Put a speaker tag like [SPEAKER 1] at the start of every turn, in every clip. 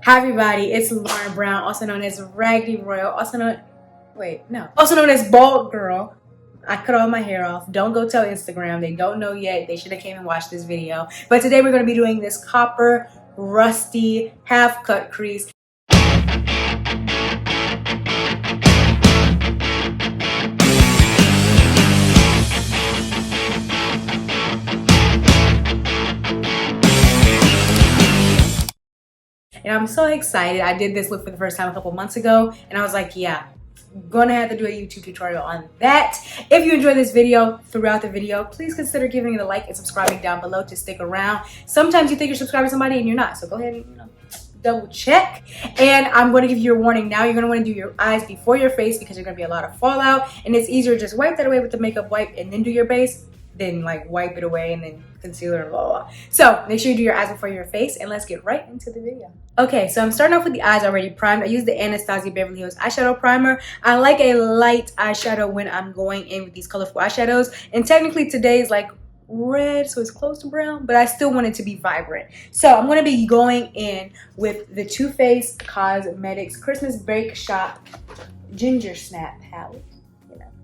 [SPEAKER 1] Hi everybody, it's Lauren Brown, also known as Raggedy Royal, also known as Bald Girl. I cut all my hair off. Don't go tell Instagram. They don't know yet. They should have came and watched this video. But today we're going to be doing this copper, rusty, half-cut crease. And I'm so excited. I did this look for the first time a couple months ago, and I was like, yeah, gonna have to do a YouTube tutorial on that. If you enjoyed this video, throughout the video, please consider giving it a like and subscribing down below to stick around. Sometimes you think you're subscribing to somebody and you're not, so go ahead and double check. And I'm going to give you a warning now. You're going to want to do your eyes before your face because there's going to be a lot of fallout, and it's easier to just wipe that away with the makeup wipe and then do your base than like wipe it away and then concealer and blah, blah, blah. So make sure you do your eyes before your face, and let's get right into the video. Okay, so I'm starting off with the eyes already primed. I use the Anastasia Beverly Hills Eyeshadow Primer. I like a light eyeshadow when I'm going in with these colorful eyeshadows, and technically today is like red, so it's close to brown, but I still want it to be vibrant. So I'm going to be going in with the Too Faced Cosmetics Christmas Bake Shop Ginger Snap palette.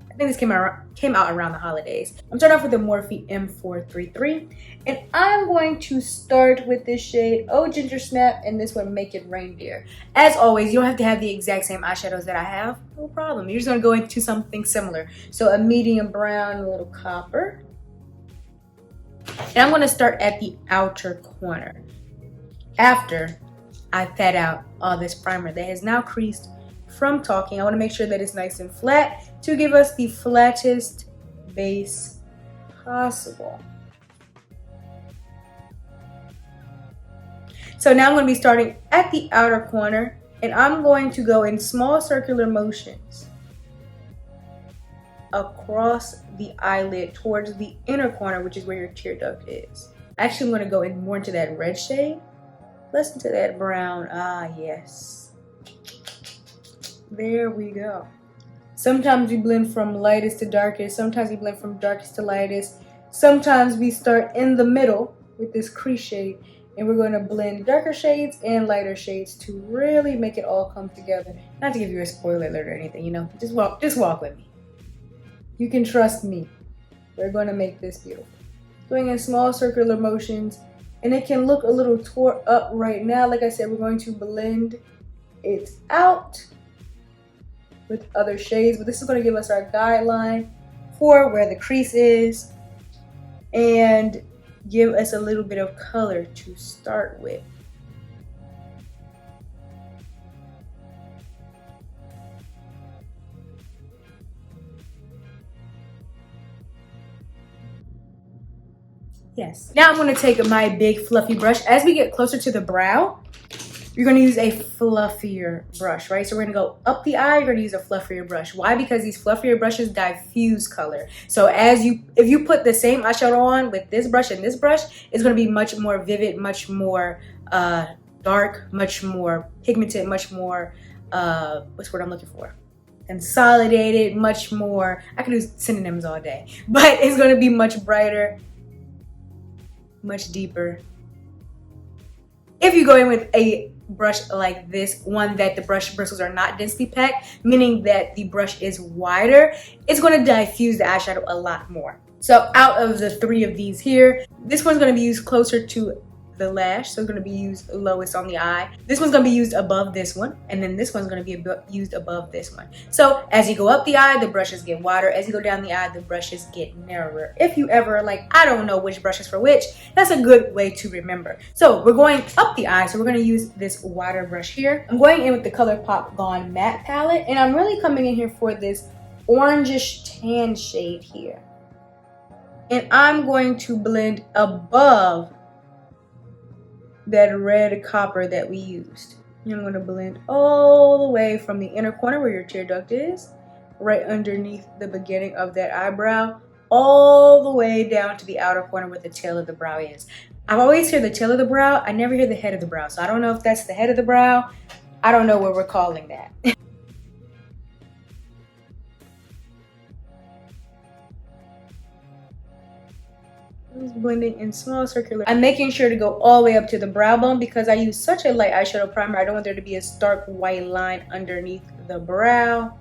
[SPEAKER 1] I think this came out around the holidays. I'm starting off with the Morphe M433, and I'm going to start with this shade Oh Ginger Snap, and this one Make It Reindeer. As always, you don't have to have the exact same eyeshadows that I have. No problem. You're just going to go into something similar. So a medium brown, a little copper. And I'm going to start at the outer corner after I pat out all this primer that has now creased from talking. I want to make sure that it's nice and flat to give us the flattest base possible. So now I'm going to be starting at the outer corner, and I'm going to go in small circular motions across the eyelid towards the inner corner, which is where your tear duct is. Actually, I'm going to go in more into that red shade, less into that brown. Ah, yes. There we go. Sometimes we blend from lightest to darkest. Sometimes we blend from darkest to lightest. Sometimes we start in the middle with this crease shade, and we're going to blend darker shades and lighter shades to really make it all come together. Not to give you a spoiler alert or anything, you know, just walk with me. You can trust me. We're going to make this beautiful. Doing in small circular motions, and it can look a little tore up right now. Like I said, we're going to blend it out with other shades, but this is going to give us our guideline for where the crease is and give us a little bit of color to start with. Yes. Now I'm going to take my big fluffy brush. As we get closer to the brow, you're going to use a fluffier brush, right? So we're going to go up the eye, you're going to use a fluffier brush. Why? Because these fluffier brushes diffuse color. So if you put the same eyeshadow on with this brush and this brush, it's going to be much more vivid, much more dark, much more pigmented, much more, what's the word I'm looking for? Consolidated, much more, I could do synonyms all day, but it's going to be much brighter, much deeper. If you go in with a brush like this, one that the brush bristles are not densely packed, meaning that the brush is wider, it's going to diffuse the eyeshadow a lot more. So out of the three of these here, this one's going to be used closer to the lash, so it's going to be used lowest on the eye. This one's going to be used above this one, and then this one's going to be used above this one. So as you go up the eye, the brushes get wider. As you go down the eye, the brushes get narrower. If you ever like, I don't know which brush is for which, that's a good way to remember. So we're going up the eye, so we're going to use this wider brush here. I'm going in with the ColourPop Gone Matte palette, and I'm really coming in here for this orangish tan shade here. And I'm going to blend above that red copper that we used. And I'm going to blend all the way from the inner corner where your tear duct is, right underneath the beginning of that eyebrow, all the way down to the outer corner where the tail of the brow is. I always hear the tail of the brow. I never hear the head of the brow. So I don't know if that's the head of the brow. I don't know what we're calling that. Just blending in small circular. I'm making sure to go all the way up to the brow bone because I use such a light eyeshadow primer. I don't want there to be a stark white line underneath the brow.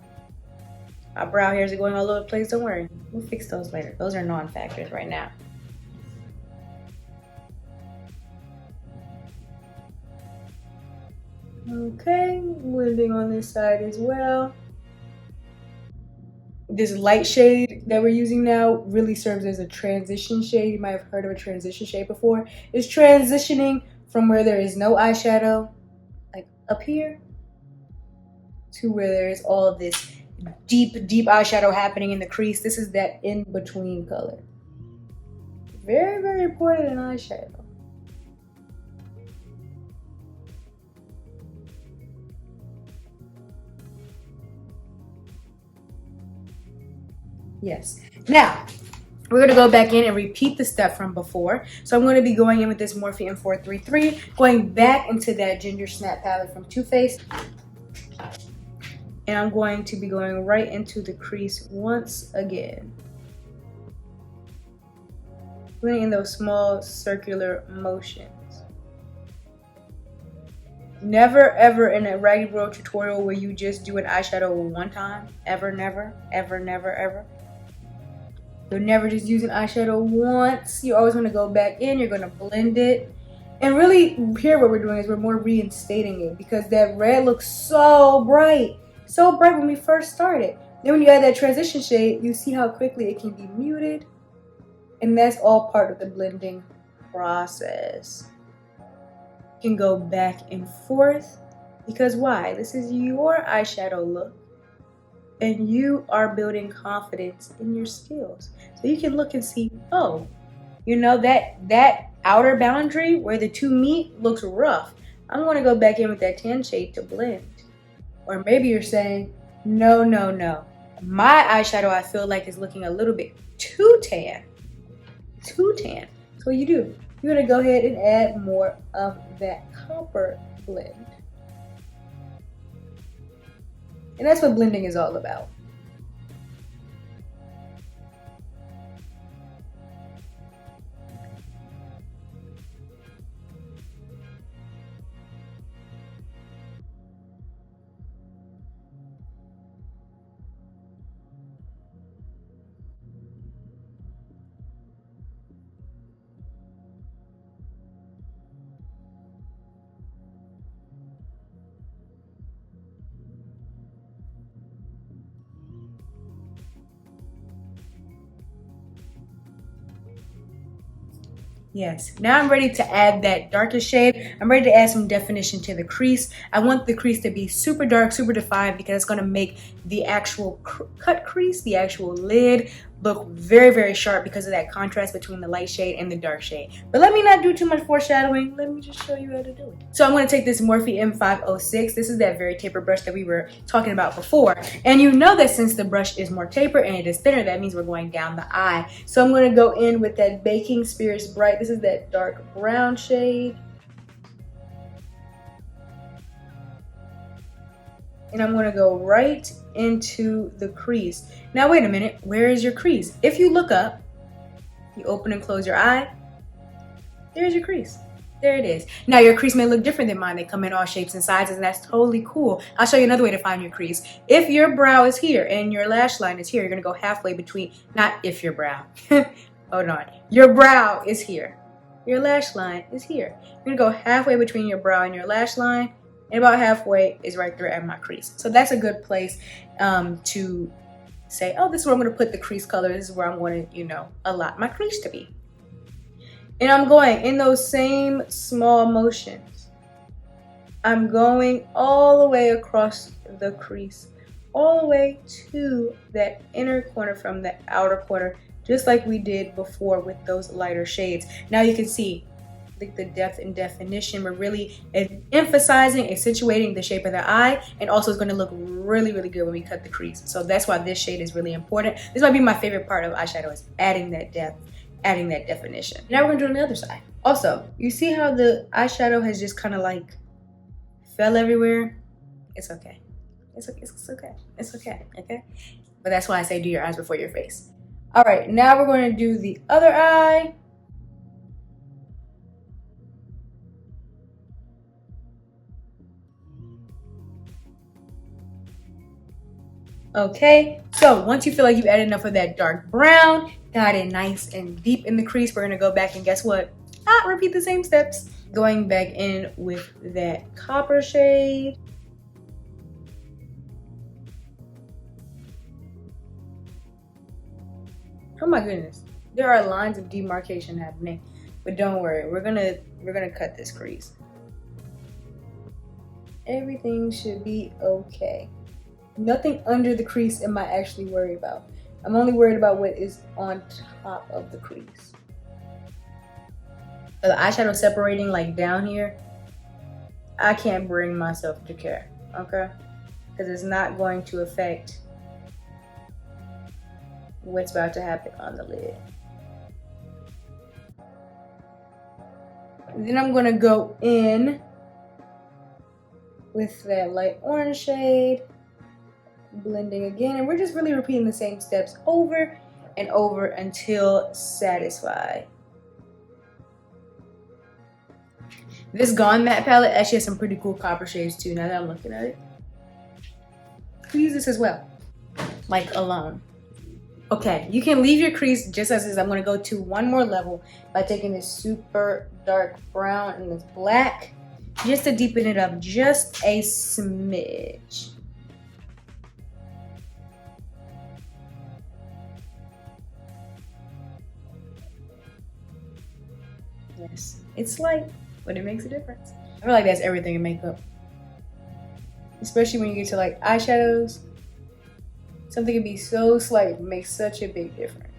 [SPEAKER 1] My brow hairs are going all over the place. Don't worry. We'll fix those later. Those are non-factors right now. Okay, blending on this side as well. This light shade that we're using now really serves as a transition shade. You might have heard of a transition shade before. It's transitioning from where there is no eyeshadow, like up here, to where there is all of this deep eyeshadow happening in the crease. This is that in-between color. Very, very important in eyeshadow. Yes. Now, we're going to go back in and repeat the step from before. So I'm going to be going in with this Morphe M433, going back into that Ginger Snap palette from Too Faced. And I'm going to be going right into the crease once again. Putting in those small circular motions. Never ever in a Ragged World tutorial will you just do an eyeshadow one time. Ever, never, ever, never, ever. You'll never just use an eyeshadow once. You always want to go back in. You're going to blend it. And really, here what we're doing is we're more reinstating it because that red looks so bright. So bright when we first started. Then when you add that transition shade, you see how quickly it can be muted. And that's all part of the blending process. You can go back and forth because why? This is your eyeshadow look. And you are building confidence in your skills. So you can look and see, oh, you know, that outer boundary where the two meet looks rough. I'm going to go back in with that tan shade to blend. Or maybe you're saying, no, no, no. My eyeshadow I feel like is looking a little bit too tan. Too tan. So what you do, you're going to go ahead and add more of that copper blend. And that's what blending is all about. Yes, now I'm ready to add that darkest shade. I'm ready to add some definition to the crease. I want the crease to be super dark, super defined because it's going to make the actual cut crease, the actual lid, look very, very sharp because of that contrast between the light shade and the dark shade. But let me not do too much foreshadowing. Let me just show you how to do it. So I'm going to take this Morphe M506. This is that very taper brush that we were talking about before. And you know that since the brush is more taper and it is thinner, that means we're going down the eye. So I'm going to go in with that Baking Spirits Bright. This is that dark brown shade. And I'm going to go right into the crease. Now wait a minute, where is your crease? If you look up, you open and close your eye, there's your crease. There it is. Now your crease may look different than mine. They come in all shapes and sizes and that's totally cool. I'll show you another way to find your crease. If your brow is here and your lash line is here, you're going to go halfway between, not if your brow, hold on. Your brow is here. Your lash line is here. You're going to go halfway between your brow and your lash line. And about halfway is right there at my crease. So that's a good place to say, oh, this is where I'm going to put the crease color. This is where I'm going to, you know, allot my crease to be. And I'm going in those same small motions. I'm going all the way across the crease, all the way to that inner corner from the outer corner, just like we did before with those lighter shades. Now you can see the depth and definition. We're really emphasizing, accentuating the shape of the eye, and also it's going to look really, really good when we cut the crease. So that's why this shade is really important. This might be my favorite part of eyeshadow, is adding that depth, adding that definition. Now we're going to do it on the other side. Also, you see how the eyeshadow has just kind of like fell everywhere? It's okay. It's okay. It's okay. It's okay. Okay? But that's why I say do your eyes before your face. All right, now we're going to do the other eye. Okay, so once you feel like you've added enough of that dark brown, got it nice and deep in the crease, we're gonna go back and guess what? Repeat the same steps. Going back in with that copper shade. Oh my goodness, there are lines of demarcation happening, but don't worry, we're gonna cut this crease. Everything should be okay. Nothing under the crease am I actually worried about. I'm only worried about what is on top of the crease. The eyeshadow separating like down here, I can't bring myself to care, okay? Because it's not going to affect what's about to happen on the lid. And then I'm gonna go in with that light orange shade, blending again, and we're just really repeating the same steps over and over until satisfied. This Gone Matte palette actually has some pretty cool copper shades too, now that I'm looking at it. Could use this as well, like alone. Okay, you can leave your crease just as is. I'm gonna go to one more level by taking this super dark brown and this black, just to deepen it up just a smidge. Yes, it's light, but it makes a difference. I feel like that's everything in makeup. Especially when you get to like eyeshadows. Something can be so slight, but makes such a big difference.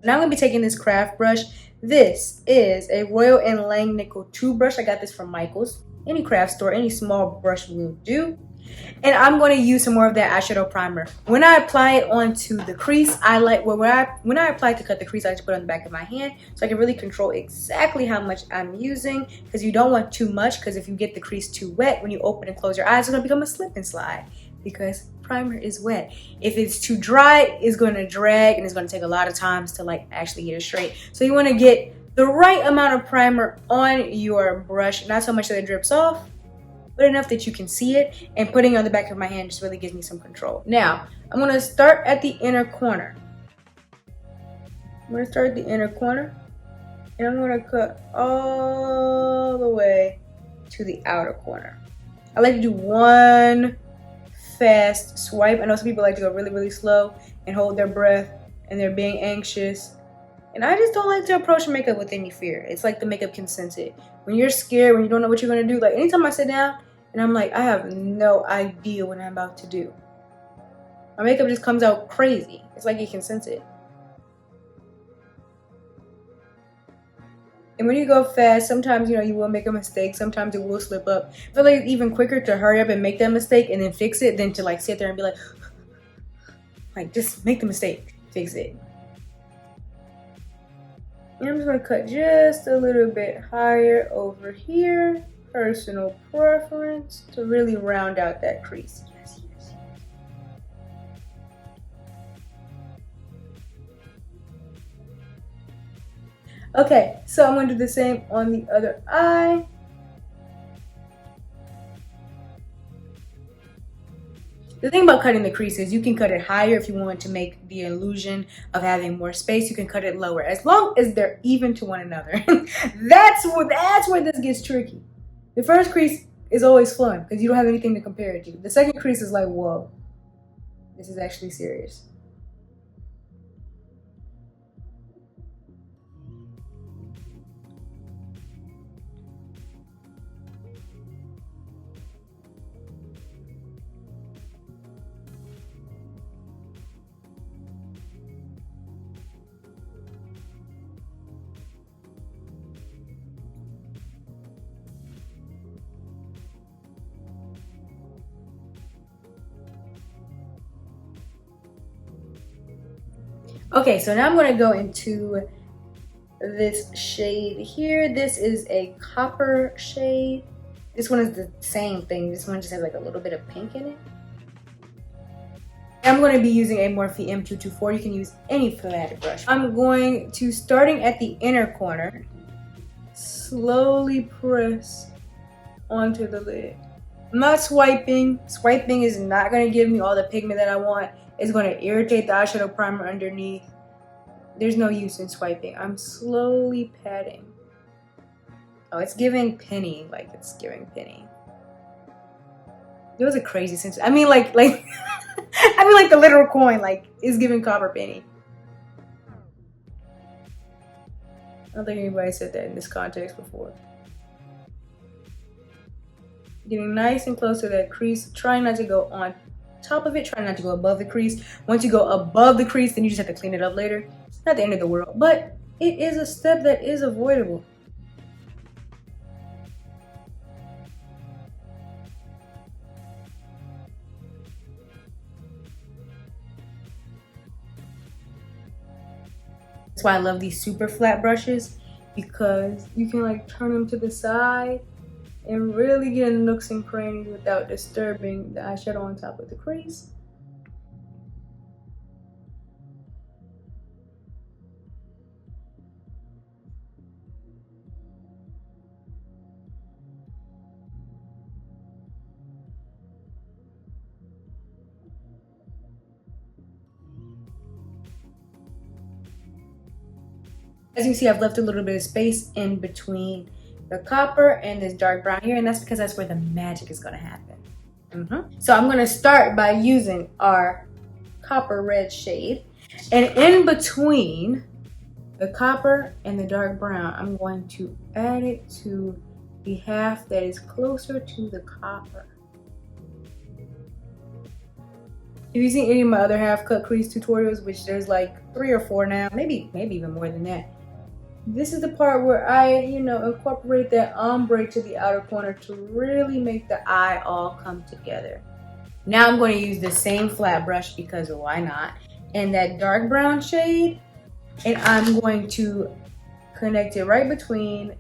[SPEAKER 1] Now I'm gonna be taking this craft brush. This is a Royal & Langnickel 2 brush. I got this from Michael's. Any craft store, any small brush will do. And I'm going to use some more of that eyeshadow primer. When I apply it onto the crease, I like, well, when I apply it to cut the crease, I just put it on the back of my hand so I can really control exactly how much I'm using, because you don't want too much, because if you get the crease too wet, when you open and close your eyes, it's going to become a slip and slide because primer is wet. If it's too dry, it's going to drag and it's going to take a lot of times to like actually get it straight. So you want to get the right amount of primer on your brush, not so much that it drips off, but enough that you can see it, and putting it on the back of my hand just really gives me some control. Now, I'm gonna start at the inner corner. I'm gonna start at the inner corner, and I'm gonna cut all the way to the outer corner. I like to do one fast swipe. I know some people like to go really, really slow and hold their breath, and they're being anxious. And I just don't like to approach makeup with any fear. It's like the makeup can sense it. When you're scared, when you don't know what you're gonna do, like anytime I sit down and I'm like, I have no idea what I'm about to do, my makeup just comes out crazy. It's like it can sense it. And when you go fast, sometimes, you know, you will make a mistake. Sometimes it will slip up. I feel like it's even quicker to hurry up and make that mistake and then fix it than to like sit there and be like just make the mistake, fix it. And I'm just going to cut just a little bit higher over here. Personal preference to really round out that crease. Yes, yes. Okay, so I'm going to do the same on the other eye. The thing about cutting the crease is you can cut it higher if you want to make the illusion of having more space. You can cut it lower, as long as they're even to one another. That's where this gets tricky. The first crease is always fun because you don't have anything to compare it to. The second crease is like, whoa, this is actually serious. Okay, so now I'm going to go into this shade here. This is a copper shade. This one is the same thing. This one just has like a little bit of pink in it. I'm going to be using a Morphe M224. You can use any flat brush. I'm going to, starting at the inner corner, slowly press onto the lid. I'm not swiping. Swiping is not going to give me all the pigment that I want. It's going to irritate the eyeshadow primer underneath. There's no use in swiping. I'm slowly patting. Oh, it's giving penny. Like, it's giving penny. It was a crazy sense. I mean, like I mean, like the literal coin. Like, it's giving copper penny. I don't think anybody said that in this context before. Getting nice and close to that crease. Try not to go on top of it. Try not to go above the crease. Once you go above the crease, then you just have to clean it up later. It's not the end of the world, but it is a step that is avoidable. That's why I love these super flat brushes, because you can like turn them to the side and really get in the nooks and crannies without disturbing the eyeshadow on top of the crease. As you can see, I've left a little bit of space in between the copper and this dark brown here, and that's because that's where the magic is gonna happen. So I'm gonna start by using our copper red shade, and in between the copper and the dark brown, I'm going to add it to the half that is closer to the copper. If you've seen any of my other half cut crease tutorials, which there's like 3 or 4 now, maybe even more than that, this is the part where I, incorporate that ombre to the outer corner to really make the eye all come together. Now I'm going to use the same flat brush, because why not, and that dark brown shade, and I'm going to connect it right between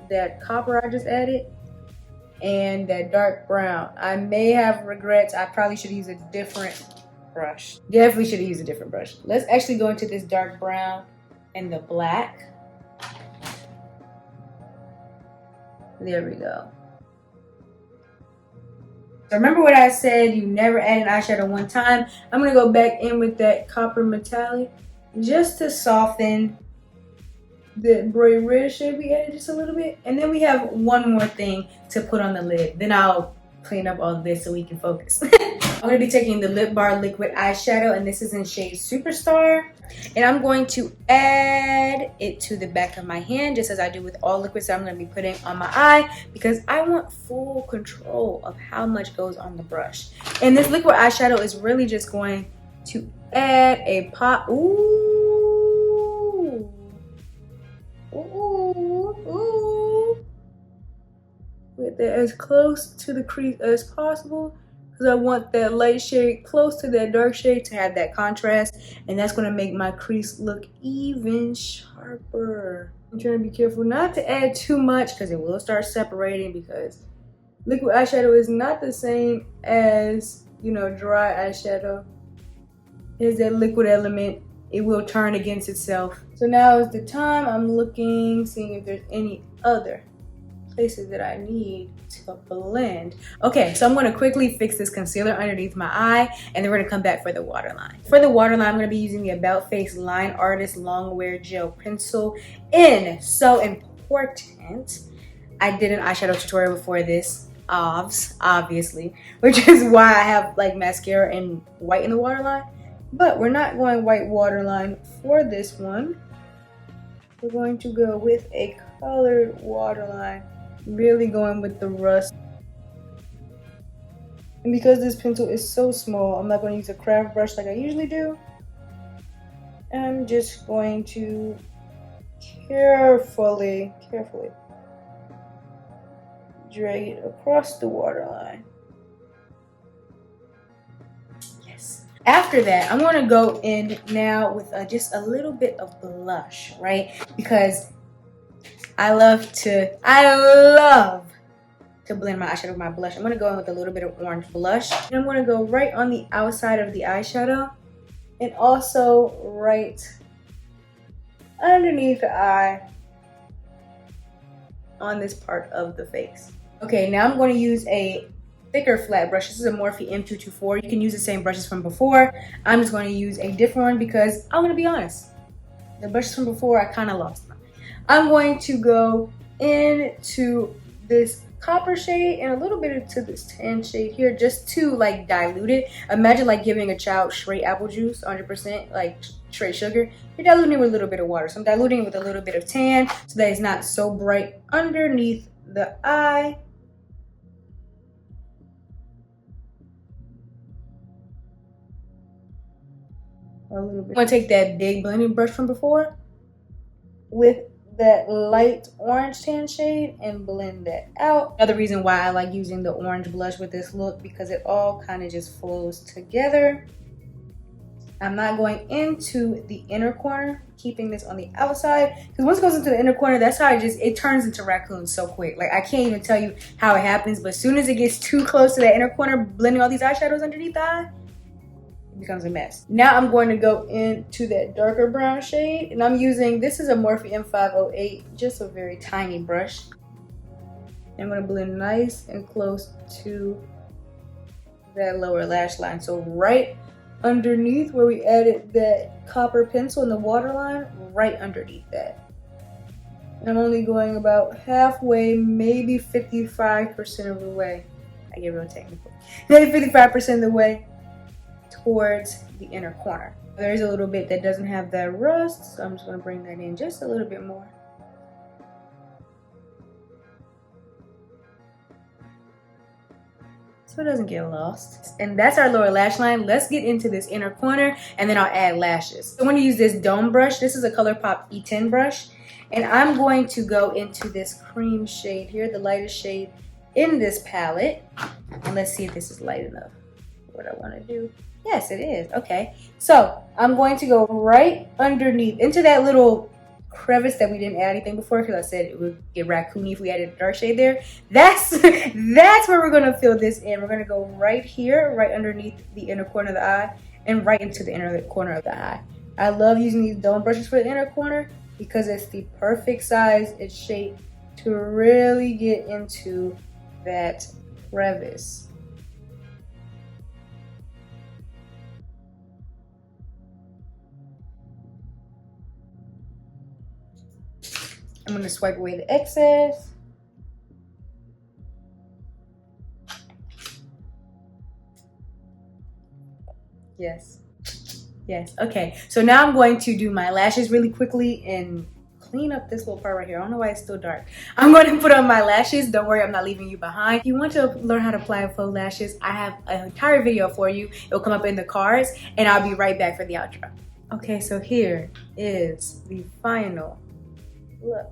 [SPEAKER 1] that copper I just added and that dark brown. I may have regrets. I probably should use a different brush. Definitely should have used a different brush. Let's actually go into this dark brown and the black. There we go. So remember what I said, you never add an eyeshadow one time. I'm gonna go back in with that copper metallic just to soften the bright red shade we added just a little bit. And then we have one more thing to put on the lid. Then I'll clean up all this so we can focus. I'm going to be taking the Lip Bar Liquid Eyeshadow, and this is in shade Superstar. And I'm going to add it to the back of my hand, just as I do with all liquids that I'm going to be putting on my eye, because I want full control of how much goes on the brush. And this liquid eyeshadow is really just going to add a pop. Ooh. Ooh. Ooh. With it as close to the crease as possible, because I want that light shade close to that dark shade to have that contrast, and that's going to make my crease look even sharper. I'm trying to be careful not to add too much, because it will start separating, because liquid eyeshadow is not the same as, dry eyeshadow. There's that liquid element. It will turn against itself. So now is the time. I'm looking, seeing if there's any other places that I need to blend. Okay, so I'm going to quickly fix this concealer underneath my eye, and then we're going to come back for the waterline. For the waterline, I'm going to be using the About Face Line Artist Longwear Gel Pencil in So Important. I did an eyeshadow tutorial before this, obviously, which is why I have like mascara and white in the waterline. But we're not going white waterline for this one. We're going to go with a colored waterline. Really going with the rust. And because this pencil is so small, I'm not going to use a craft brush like I usually do. I'm just going to carefully drag it across the waterline. Yes. After that, I'm going to go in now with just a little bit of blush, right? Because I love to blend my eyeshadow with my blush. I'm going to go in with a little bit of orange blush. And I'm going to go right on the outside of the eyeshadow. And also right underneath the eye on this part of the face. Okay, now I'm going to use a thicker flat brush. This is a Morphe M224. You can use the same brushes from before. I'm just going to use a different one because I'm going to be honest. The brushes from before, I kind of lost them. I'm going to go into this copper shade and a little bit into this tan shade here just to like dilute it. Imagine like giving a child straight apple juice, 100% like straight sugar. You're diluting it with a little bit of water. So I'm diluting it with a little bit of tan so that it's not so bright underneath the eye. A little bit. I'm gonna take that big blending brush from before with that light orange tan shade and blend that out. Another reason why I like using the orange blush with this look, because it all kind of just flows together. I'm not going into the inner corner, keeping this on the outside, because once it goes into the inner corner, that's how it turns into raccoon so quick. Like I can't even tell you how it happens, but as soon as it gets too close to that inner corner, blending all these eyeshadows underneath the eye, becomes a mess. Now I'm going to go into that darker brown shade, and I'm using, this is a Morphe M508, just a very tiny brush. I'm going to blend nice and close to that lower lash line. So right underneath where we added that copper pencil in the waterline, right underneath that. And I'm only going about halfway, maybe 55% of the way. I get real technical. Maybe 55% of the way towards the inner corner. There's a little bit that doesn't have that rust, so I'm just going to bring that in just a little bit more. So it doesn't get lost. And that's our lower lash line. Let's get into this inner corner and then I'll add lashes. So I'm going to use this dome brush. This is a ColourPop E10 brush. And I'm going to go into this cream shade here, the lightest shade in this palette. And let's see if this is light enough for what I want to do. Yes, it is. Okay. So I'm going to go right underneath into that little crevice that we didn't add anything before, because I said it would get raccoony if we added a dark shade there. That's where we're going to fill this in. We're going to go right here, right underneath the inner corner of the eye, and right into the inner corner of the eye. I love using these dome brushes for the inner corner because it's the perfect size and shape to really get into that crevice. I'm going to swipe away the excess. Yes. Yes. Okay. So now I'm going to do my lashes really quickly and clean up this little part right here. I don't know why it's still dark. I'm going to put on my lashes. Don't worry, I'm not leaving you behind. If you want to learn how to apply faux lashes, I have an entire video for you. It'll come up in the cards, and I'll be right back for the outro. Okay, so here is the final look.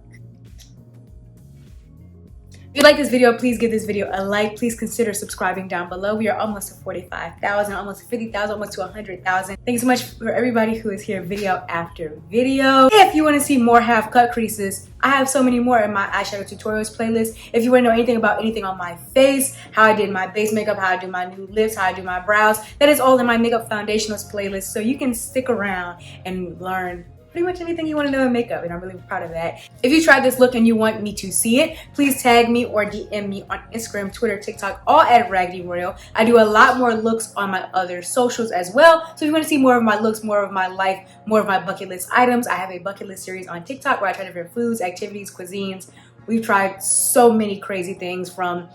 [SPEAKER 1] If you like this video, please give this video a like. Please consider subscribing down below. We are almost to 45,000, almost to 50,000, almost to 100,000. Thanks so much for everybody who is here video after video. If you want to see more half cut creases, I have so many more in my eyeshadow tutorials playlist. If you want to know anything about anything on my face, how I did my base makeup, how I do my nude lips, how I do my brows, that is all in my makeup foundationals playlist. So you can stick around and learn pretty much anything you want to know in makeup, and I'm really proud of that. If you tried this look and you want me to see it, please tag me or DM me on Instagram, Twitter, TikTok, all at Raggedy Royal. I do a lot more looks on my other socials as well. So if you want to see more of my looks, more of my life, more of my bucket list items, I have a bucket list series on TikTok where I try different foods, activities, cuisines. We've tried so many crazy things, from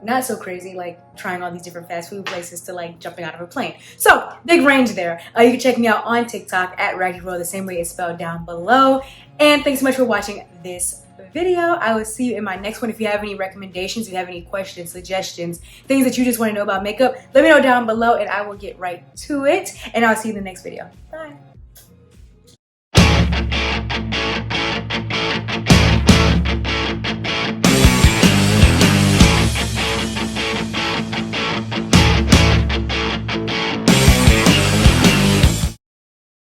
[SPEAKER 1] not so crazy, like trying all these different fast food places, to like jumping out of a plane. So big range there. You can check me out on TikTok at Raggedy Royal, the same way it's spelled down below. And thanks so much for watching this video. I will see you in my next one. If you have any recommendations, if you have any questions, suggestions, things that you just want to know about makeup, let me know down below and I will get right to it. And I'll see you in the next video. Bye.